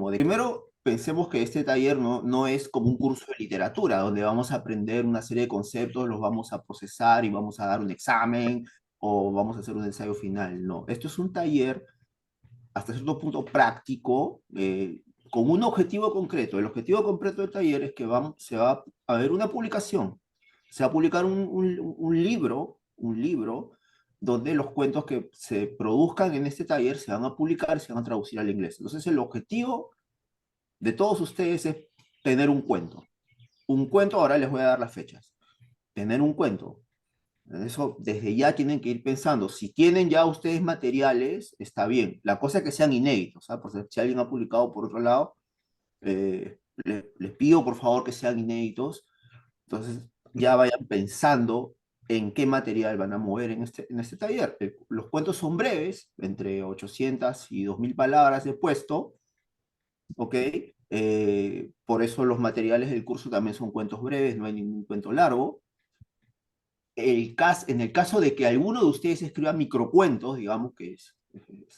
como de... Primero, pensemos que este taller no es como un curso de literatura, donde vamos a aprender una serie de conceptos, los vamos a procesar y vamos a dar un examen o vamos a hacer un ensayo final. No, esto es un taller hasta cierto punto práctico, con un objetivo concreto. El objetivo concreto del taller es que se va a ver una publicación, se va a publicar un libro donde los cuentos que se produzcan en este taller se van a publicar, se van a traducir al inglés. Entonces el objetivo de todos ustedes es tener un cuento. Un cuento, ahora les voy a dar las fechas. Tener un cuento. Eso desde ya tienen que ir pensando. Si tienen ya ustedes materiales, está bien. La cosa es que sean inéditos, ¿sabes? Por si alguien ha publicado por otro lado, les pido por favor que sean inéditos. Entonces ya vayan pensando en qué material van a mover en este taller. Los cuentos son breves, entre 800 y 2000 palabras de puesto, ¿ok? Por eso los materiales del curso también son cuentos breves, no hay ningún cuento largo. En el caso de que alguno de ustedes escriba microcuentos, digamos que es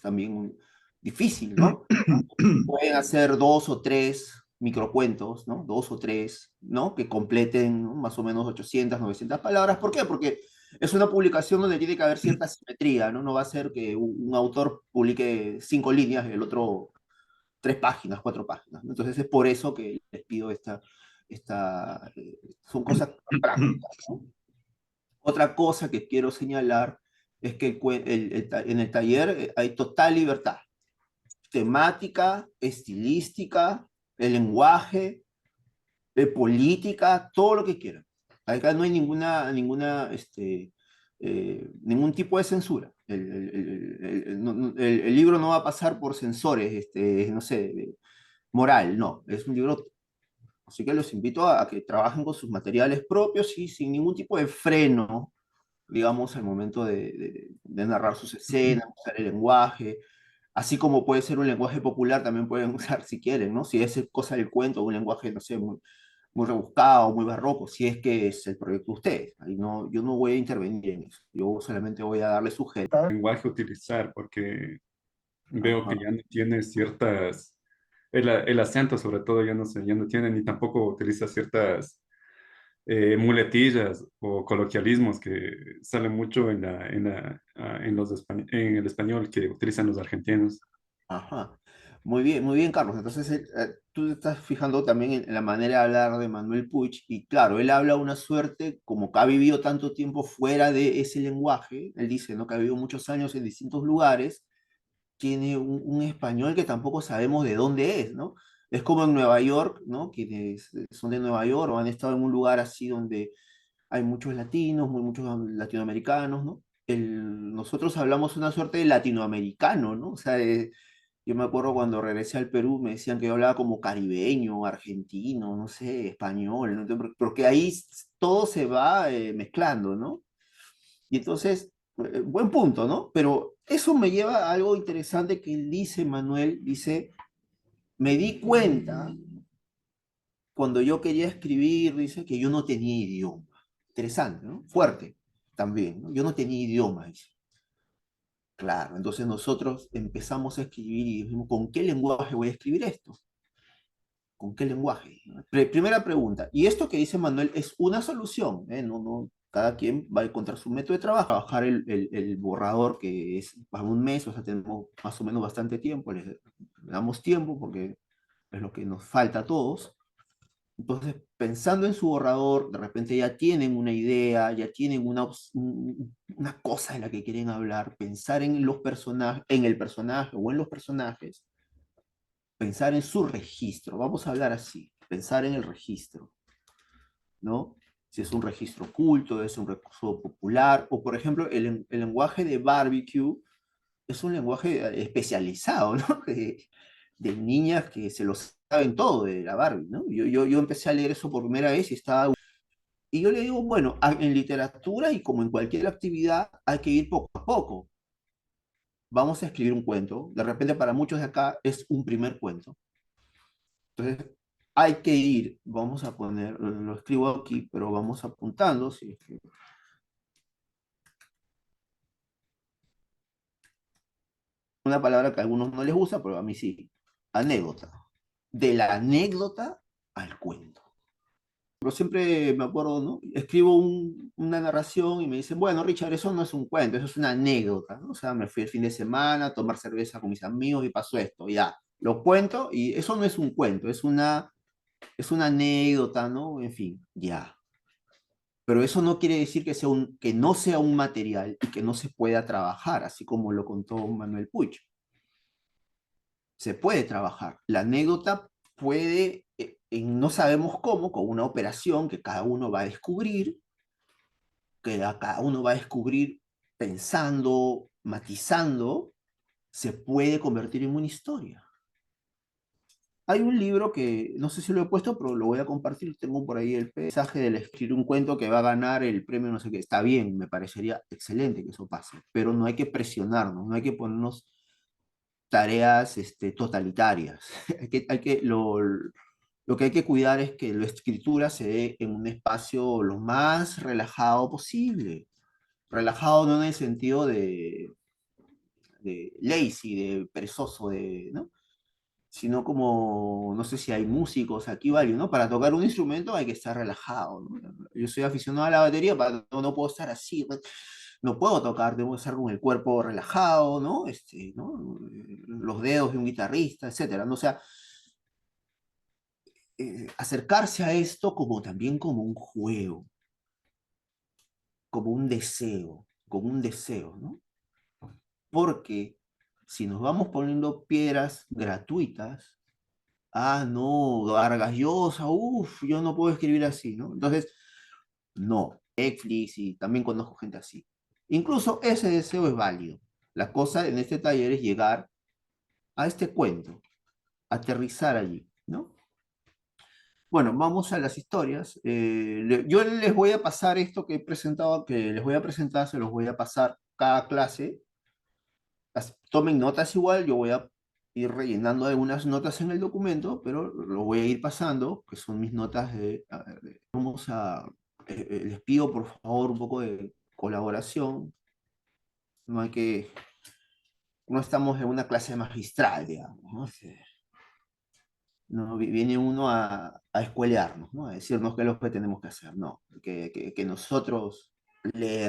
también difícil, ¿no? Pueden hacer dos o tres microcuentos, ¿no? Dos o tres, ¿no? Que completen, ¿no? Más o menos 800, 900 palabras. ¿Por qué? Porque es una publicación donde tiene que haber cierta simetría, ¿no? No va a ser que un autor publique 5 líneas y el otro 3 páginas, 4 páginas, ¿no? Entonces es por eso que les pido son cosas prácticas, ¿no? Otra cosa que quiero señalar es que en el taller hay total libertad, temática, estilística, el lenguaje, de política, todo lo que quieran. Acá no hay ningún tipo de censura. El libro no va a pasar por censores, no sé, moral, no. Es un libro, así que los invito a que trabajen con sus materiales propios y sin ningún tipo de freno, digamos, al momento de narrar sus escenas, usar el lenguaje, así como puede ser un lenguaje popular, también pueden usar si quieren, ¿no? Si es cosa del cuento, un lenguaje, no sé, muy rebuscado, muy barroco, si es que es el proyecto de ustedes. Ahí no, yo no voy a intervenir en eso, yo solamente voy a darle sugerencias. Lenguaje utilizar, porque veo que Ajá. ya no tiene ciertas, el acento sobre todo ya no sé, ya no tiene ni tampoco utiliza ciertas muletillas o coloquialismos que salen mucho en el español que utilizan los argentinos. Ajá. Muy bien, Carlos. Entonces, tú te estás fijando también en la manera de hablar de Manuel Puig, y claro, él habla una suerte, como que ha vivido tanto tiempo fuera de ese lenguaje, él dice, ¿no? Que ha vivido muchos años en distintos lugares, tiene un español que tampoco sabemos de dónde es, ¿no? Es como en Nueva York, ¿no? Quienes son de Nueva York o han estado en un lugar así donde hay muchos latinos, muchos latinoamericanos, ¿no? Nosotros hablamos una suerte de latinoamericano, ¿no? O sea, yo me acuerdo cuando regresé al Perú, me decían que yo hablaba como caribeño, argentino, no sé, español, ¿no? Porque ahí todo se va mezclando, ¿no? Y entonces, buen punto, ¿no? Pero eso me lleva a algo interesante que él dice, Manuel, dice, me di cuenta cuando yo quería escribir, dice, que yo no tenía idioma. Interesante, ¿no? Fuerte también, ¿no? Yo no tenía idioma, dice. Claro, entonces nosotros empezamos a escribir y dijimos, ¿con qué lenguaje voy a escribir esto? ¿Con qué lenguaje? Primera pregunta. Y esto que dice Manuel es una solución, ¿eh? Cada quien va a encontrar su método de trabajo. Trabajar el borrador que es para un mes, o sea, tenemos más o menos bastante tiempo, le damos tiempo porque es lo que nos falta a todos. Entonces, pensando en su borrador, de repente ya tienen una idea, ya tienen una cosa en la que quieren hablar, pensar en los personajes, en el personaje o en los personajes, pensar en su registro, vamos a hablar así, pensar en el registro, ¿no? Si es un registro oculto, es un recurso popular, o por ejemplo, el lenguaje de barbecue es un lenguaje especializado, ¿no? De niñas que se lo saben todo de la Barbie, ¿no? Yo empecé a leer eso por primera vez y estaba... Y yo le digo, bueno, en literatura y como en cualquier actividad hay que ir poco a poco. Vamos a escribir un cuento. De repente para muchos de acá es un primer cuento. Entonces hay que ir, vamos a poner, lo escribo aquí, pero vamos apuntando, sí. Una palabra que a algunos no les gusta, pero a mí sí. Anécdota. de la anécdota al cuento. Pero siempre me acuerdo, ¿no? Escribo una narración y me dicen, bueno, Richard, eso no es un cuento, eso es una anécdota, ¿no? O sea, me fui el fin de semana a tomar cerveza con mis amigos y pasó esto, ya. Lo cuento y eso no es un cuento, es una anécdota, ¿no? En fin, ya. Pero eso no quiere decir que no sea un material y que no se pueda trabajar, así como lo contó Manuel Puig. Se puede trabajar. La anécdota puede, no sabemos cómo, con una operación que cada uno va a descubrir, cada uno va a descubrir pensando, matizando, se puede convertir en una historia. Hay un libro que no sé si lo he puesto, pero lo voy a compartir. Tengo por ahí el mensaje del escribir un cuento que va a ganar el premio, no sé qué. Está bien, me parecería excelente que eso pase, pero no hay que presionarnos, no hay que ponernos tareas totalitarias. Lo que hay que cuidar es que la escritura se dé en un espacio lo más relajado posible. Relajado no en el sentido de lazy, de perezoso, ¿no? Sino como, no sé si hay músicos aquí, vale, ¿no? Para tocar un instrumento hay que estar relajado, ¿no? Yo soy aficionado a la batería, no puedo estar así, no puedo tocar, debo estar con el cuerpo relajado, ¿no? ¿No? Los dedos de un guitarrista, etcétera, ¿no? O sea, acercarse a esto como también como un juego, como un deseo, ¿no? Porque si nos vamos poniendo piedras gratuitas, no, Vargas Llosa, uff, yo no puedo escribir así, ¿no? Entonces, no, Netflix y también conozco gente así. Incluso ese deseo es válido. La cosa en este taller es llegar a este cuento, aterrizar allí, ¿no? Bueno, vamos a las historias. Yo les voy a pasar esto que he presentado, que les voy a presentar, se los voy a pasar cada clase. Tomen notas igual, yo voy a ir rellenando algunas notas en el documento, pero lo voy a ir pasando, que son mis notas vamos a, les pido por favor un poco de colaboración. No hay que, no estamos en una clase magistral, digamos, ¿no? No, viene uno a escuelearnos, ¿no? A decirnos qué es lo que tenemos que hacer, no, que nosotros leer